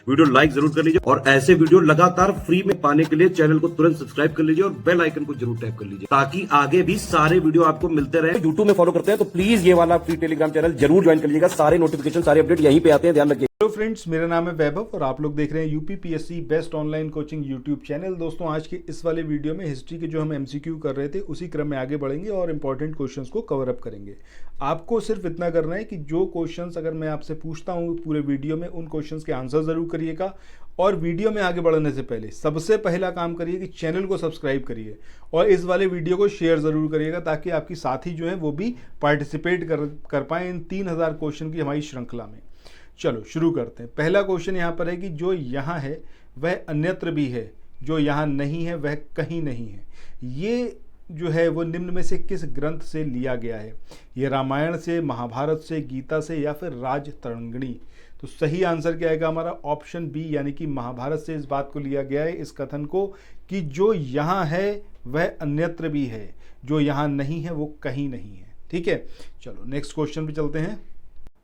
Video like जरूर कर लीजिए और ऐसे वीडियो लगातार फ्री में पाने के लिए चैनल को तुरंत सब्सक्राइब कर लीजिए और बेल आइकन को जरूर टैप कर लीजिए ताकि आगे भी सारे वीडियो आपको मिलते रहे। यूट्यूब में फॉलो करते हैं तो प्लीज ये वाला फ्री टेलीग्राम चैनल जरूर ज्वाइन कर लीजिएगा। सारे नोटिफिकेशन सारे अपडेट यहीं पे आते हैं, ध्यान रखिए। हेलो फ्रेंड्स, मेरा नाम है वैभव और आप लोग देख रहे हैं UPPSC best online coaching YouTube channel. दोस्तों, आज के इस वाले वीडियो में हिस्ट्री के जो हम एमसीक्यू कर रहे थे उसी क्रम में आगे बढ़ेंगे और इंपॉर्टेंट क्वेश्चंस को कवर अप करेंगे। आपको सिर्फ इतना करना है कि जो क्वेश्चंस अगर मैं आपसे पूछता हूँ पूरे वीडियो में, उन क्वेश्चंस के आंसर जरूर करिएगा। और वीडियो में आगे बढ़ने से पहले सबसे पहला काम करिए कि चैनल को सब्सक्राइब करिए और इस वाले वीडियो को शेयर ज़रूर करिएगा ताकि आपकी साथी जो है वो भी पार्टिसिपेट कर पाएँ इन 3000 क्वेश्चन की हमारी श्रृंखला में। चलो शुरू करते हैं। पहला क्वेश्चन यहाँ पर है कि जो यहाँ है वह अन्यत्र भी है, जो यहाँ नहीं है वह कहीं नहीं है। ये जो है वो निम्न में से किस ग्रंथ से लिया गया है? ये रामायण से, महाभारत से, गीता से या फिर राजतरंगिणी? तो सही आंसर क्या आएगा हमारा? ऑप्शन बी, यानी कि महाभारत से इस बात को लिया गया है, इस कथन को, कि जो यहाँ है वह अन्यत्र भी है, जो यहाँ नहीं है वो कहीं नहीं है। ठीक है, चलो नेक्स्ट क्वेश्चन पे चलते हैं।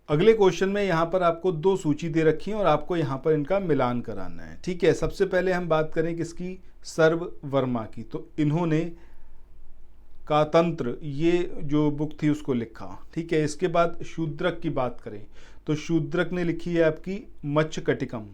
अगले क्वेश्चन में यहाँ पर आपको दो सूची दे रखी है और आपको यहाँ पर इनका मिलान कराना है। ठीक है, सबसे पहले हम बात करें किसकी? सर्व वर्मा की। तो इन्होंने कातंत्र ये जो बुक थी उसको लिखा। ठीक है, इसके बाद शूद्रक की बात करें तो शूद्रक ने लिखी है आपकी मच्छकटिकम।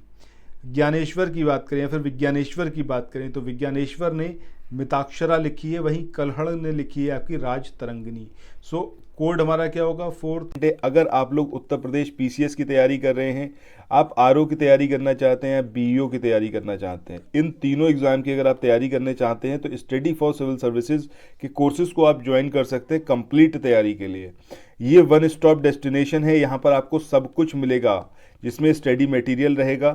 ज्ञानेश्वर की बात करें या फिर विज्ञानेश्वर की बात करें तो विज्ञानेश्वर ने मिताक्षरा लिखी है, वहीं कल्हड़ ने लिखी है आपकी राजतरंगिणी। सो कोड हमारा क्या होगा? 4। अगर आप लोग उत्तर प्रदेश पीसीएस की तैयारी कर रहे हैं, आप आरओ की तैयारी करना चाहते हैं, बीईओ की तैयारी करना चाहते हैं, इन तीनों एग्जाम की अगर आप तैयारी करने चाहते हैं तो स्टडी फॉर सिविल सर्विसेज के कोर्सेज को आप ज्वाइन कर सकते हैं कंप्लीट तैयारी के लिए। ये वन स्टॉप डेस्टिनेशन है, यहाँ पर आपको सब कुछ मिलेगा जिसमें स्टडी मटेरियल रहेगा,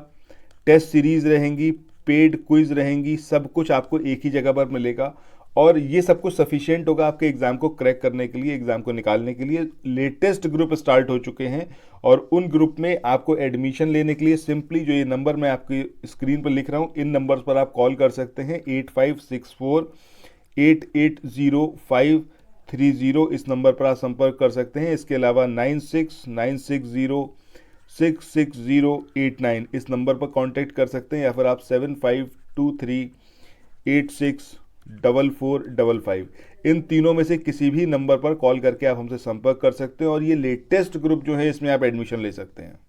टेस्ट सीरीज रहेंगी, पेड क्विज रहेंगी, सब कुछ आपको एक ही जगह पर मिलेगा और ये सब कुछ सफिशिएंट होगा आपके एग्जाम को क्रैक करने के लिए, एग्जाम को निकालने के लिए। लेटेस्ट ग्रुप स्टार्ट हो चुके हैं और उन ग्रुप में आपको एडमिशन लेने के लिए सिंपली जो ये नंबर मैं आपकी स्क्रीन पर लिख रहा हूँ, इन नंबर्स पर आप कॉल कर सकते हैं। 8564880530 इस नंबर पर आप संपर्क कर सकते हैं। इसके अलावा 9696066089 इस नंबर पर कांटेक्ट कर सकते हैं या फिर आप 7523864455 इन तीनों में से किसी भी नंबर पर कॉल करके आप हमसे संपर्क कर सकते हैं और ये लेटेस्ट ग्रुप जो है इसमें आप एडमिशन ले सकते हैं।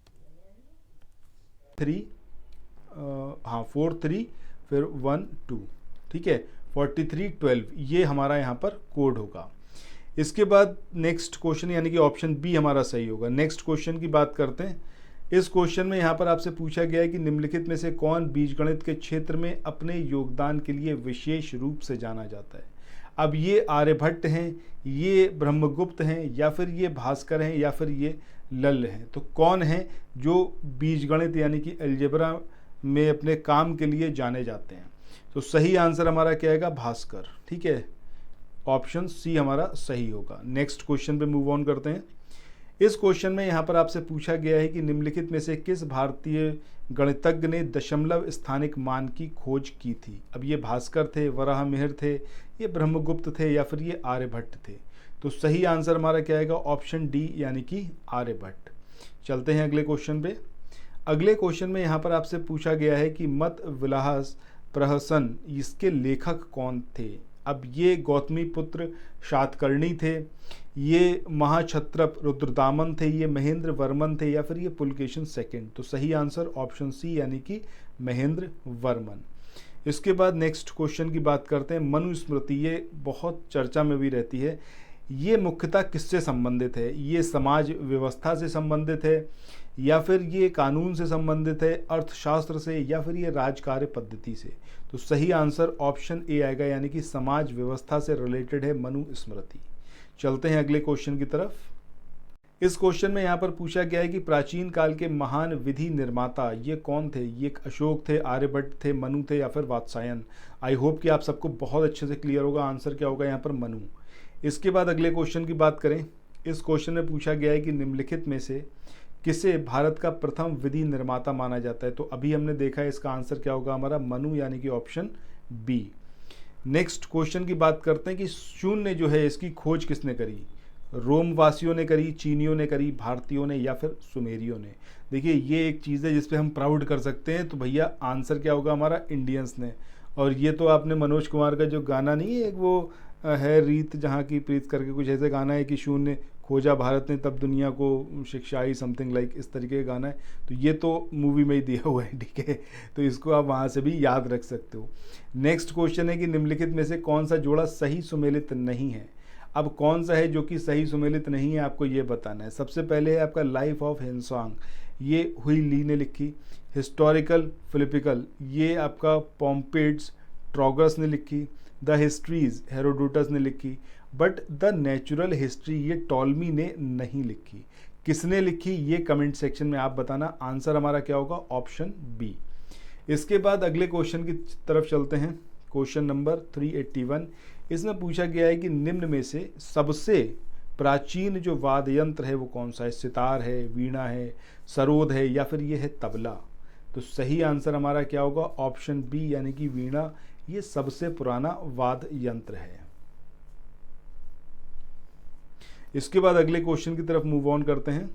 4 3 फिर 1 2। ठीक है, 4312 ये हमारा यहाँ पर कोड होगा। इसके बाद नेक्स्ट क्वेश्चन यानी कि ऑप्शन बी हमारा सही होगा। नेक्स्ट क्वेश्चन की बात करते हैं। इस क्वेश्चन में यहाँ पर आपसे पूछा गया है कि निम्नलिखित में से कौन बीजगणित के क्षेत्र में अपने योगदान के लिए विशेष रूप से जाना जाता है? अब ये आर्यभट्ट हैं, ये ब्रह्मगुप्त हैं, या फिर ये भास्कर हैं, या फिर ये लल्ल हैं। तो कौन है जो बीजगणित यानी कि अलजेब्रा में अपने काम के लिए जाने जाते हैं? तो सही आंसर हमारा क्या आएगा? भास्कर। ठीक है, ऑप्शन सी हमारा सही होगा। नेक्स्ट क्वेश्चन पे मूव ऑन करते हैं। इस क्वेश्चन में यहाँ पर आपसे पूछा गया है कि निम्नलिखित में से किस भारतीय गणितज्ञ ने दशमलव स्थानिक मान की खोज की थी? अब ये भास्कर थे, वराहमिहिर थे, ये ब्रह्मगुप्त थे, या फिर ये आर्यभट्ट थे? तो सही आंसर हमारा क्या आएगा? ऑप्शन डी यानी कि आर्यभट्ट। चलते हैं अगले क्वेश्चन पे। अगले क्वेश्चन में यहाँ पर आपसे पूछा गया है कि मत विलास प्रहसन इसके लेखक कौन थे? अब ये गौतमीपुत्र शातकर्णी थे, ये महाक्षत्रप रुद्रदामन थे, ये महेंद्र वर्मन थे, या फिर ये पुलकेशन सेकंड? तो सही आंसर ऑप्शन सी यानी कि महेंद्र वर्मन। इसके बाद नेक्स्ट क्वेश्चन की बात करते हैं। मनुस्मृति ये बहुत चर्चा में भी रहती है, ये मुख्यतः किससे संबंधित है? ये समाज व्यवस्था से संबंधित है, या फिर ये कानून से संबंधित है, अर्थशास्त्र से, या फिर ये राजकार्य पद्धति से? तो सही आंसर ऑप्शन ए आएगा, यानी कि समाज व्यवस्था से रिलेटेड है मनुस्मृति। चलते हैं अगले क्वेश्चन की तरफ। इस क्वेश्चन में यहाँ पर पूछा गया है कि प्राचीन काल के महान विधि निर्माता ये कौन थे? ये अशोक थे, आर्यभट्ट थे, मनु थे, या फिर वात्स्यायन? आई होप कि आप सबको बहुत अच्छे से क्लियर होगा। आंसर क्या होगा यहाँ पर? मनु। इसके बाद अगले क्वेश्चन की बात करें। इस क्वेश्चन में पूछा गया है कि निम्नलिखित में से किसे भारत का प्रथम विधि निर्माता माना जाता है? तो अभी हमने देखा है, इसका आंसर क्या होगा हमारा? मनु, यानी कि ऑप्शन बी। नेक्स्ट क्वेश्चन की बात करते हैं कि शून्य जो है इसकी खोज किसने करी? रोम वासियों ने करी, चीनियों ने करी, भारतीयों ने, या फिर सुमेरियों ने? देखिए ये एक चीज़ है जिस पे हम प्राउड कर सकते हैं। तो भैया आंसर क्या होगा हमारा, इंडियंस ने। और ये तो आपने मनोज कुमार का जो गाना नहीं है, एक वो है रीत जहाँ की प्रीत करके कुछ ऐसे गाना है कि शून्य खोजा भारत ने तब दुनिया को शिक्षा आई, समथिंग लाइक इस तरीके का गाना है। तो ये तो मूवी में ही दिया हुआ है, ठीक है, तो इसको आप वहाँ से भी याद रख सकते हो। नेक्स्ट क्वेश्चन है कि निम्नलिखित में से कौन सा जोड़ा सही सुमेलित नहीं है। अब कौन सा है जो कि सही सुमेलित नहीं है, आपको ये बताना है। सबसे पहले है आपका लाइफ ऑफ हिंसोंग, ये हुई ली ने लिखी। हिस्टोरिकल फिलिपिकल, ये आपका पॉम्पेड्स ट्रॉगस ने लिखी। द हिस्ट्रीज हेरोडोटस ने लिखी। बट द नेचुरल हिस्ट्री ये टॉलमी ने नहीं लिखी। किसने लिखी ये कमेंट सेक्शन में आप बताना। आंसर हमारा क्या होगा, ऑप्शन बी। इसके बाद अगले क्वेश्चन की तरफ चलते हैं। क्वेश्चन नंबर 381, इसमें पूछा गया है कि निम्न में से सबसे प्राचीन जो वाद्य यंत्र है वो कौन सा है। सितार है, वीणा है, सरोद है, या फिर ये है तबला। तो सही आंसर हमारा क्या होगा, ऑप्शन बी, यानी कि वीणा ये सबसे पुराना वाद्य यंत्र है। इसके बाद अगले क्वेश्चन की तरफ मूव ऑन करते हैं।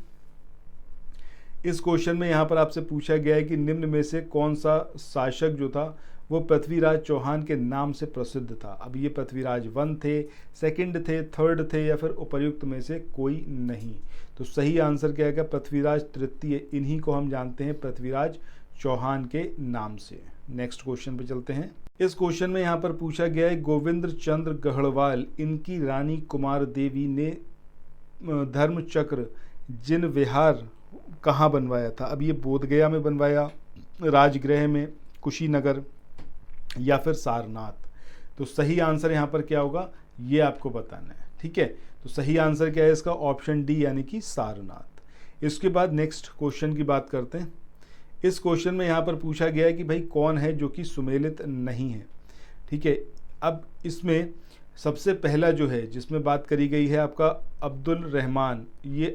इस क्वेश्चन में यहाँ पर आपसे पूछा गया है कि निम्न में से कौन सा शासक जो था वो पृथ्वीराज चौहान के नाम से प्रसिद्ध था। अब ये पृथ्वीराज 1 थे, सेकंड थे, थर्ड थे, या फिर उपर्युक्त में से कोई नहीं। तो सही आंसर क्या है, पृथ्वीराज तृतीय। इन्हीं को हम जानते हैं पृथ्वीराज चौहान के नाम से। नेक्स्ट क्वेश्चन पे चलते हैं। इस क्वेश्चन में यहाँ पर पूछा गया है गोविंद चंद्र गढ़वाल इनकी रानी कुमार देवी ने धर्म चक्र जिन विहार कहाँ बनवाया था। अब ये बोधगया में बनवाया, राजगृह में, कुशीनगर, या फिर सारनाथ। तो सही आंसर यहाँ पर क्या होगा ये आपको बताना है, ठीक है। तो सही आंसर क्या है इसका, ऑप्शन डी, यानी कि सारनाथ। इसके बाद नेक्स्ट क्वेश्चन की बात करते हैं। इस क्वेश्चन में यहाँ पर पूछा गया है कि भाई कौन है जो कि सुमेलित नहीं है, ठीक है। अब इसमें सबसे पहला जो है जिसमें बात करी गई है आपका अब्दुल रहमान, ये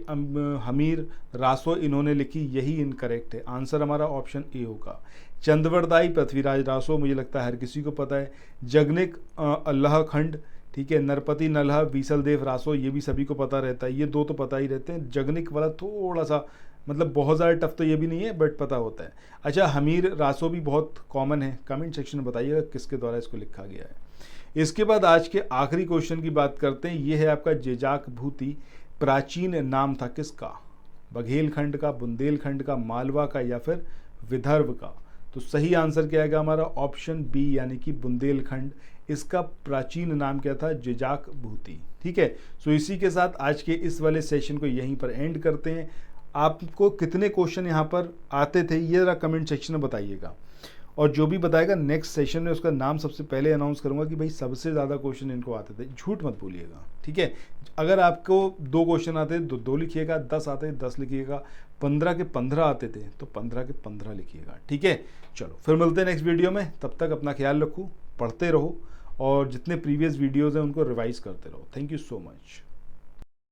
हमीर रासो इन्होंने लिखी, यही इनकरेक्ट है। आंसर हमारा ऑप्शन ए होगा। चंदवरदाई पृथ्वीराज रासो, मुझे लगता है हर किसी को पता है। जगनिक अल्लाह खंड, ठीक है। नरपति नल्हा बीसलदेव रासो, ये भी सभी को पता रहता है। ये दो तो पता ही रहते हैं। जगनिक वाला थोड़ा सा मतलब बहुत ज़्यादा टफ तो ये भी नहीं है, बट पता होता है। अच्छा, हमीर रासो भी बहुत कॉमन है। कमेंट सेक्शन में बताइएगा किसके द्वारा इसको लिखा गया है। इसके बाद आज के आखिरी क्वेश्चन की बात करते हैं। ये है आपका जेजाक भूति प्राचीन नाम था किसका, बघेलखंड का, बुंदेलखंड का, मालवा का, या फिर विदर्भ का। तो सही आंसर क्या आएगा हमारा, ऑप्शन बी, यानी कि बुंदेलखंड। इसका प्राचीन नाम क्या था, जेजाक भूति, ठीक है। सो इसी के साथ आज के इस वाले सेशन को यहीं पर एंड करते हैं। आपको कितने क्वेश्चन यहाँ पर आते थे ये जरा कमेंट सेक्शन में बताइएगा, और जो भी बताएगा नेक्स्ट सेशन में उसका नाम सबसे पहले अनाउंस करूंगा कि भाई सबसे ज़्यादा क्वेश्चन इनको आते थे। झूठ मत बोलिएगा, ठीक है। अगर आपको 2 क्वेश्चन आते तो 2 लिखिएगा, 10 आते 10 लिखिएगा, 15 के 15 आते थे तो 15 के 15 लिखिएगा, ठीक है। चलो फिर मिलते हैं नेक्स्ट वीडियो में। तब तक अपना ख्याल रखो, पढ़ते रहो, और जितने प्रीवियस वीडियोज़ हैं उनको रिवाइज करते रहो। Thank you so much.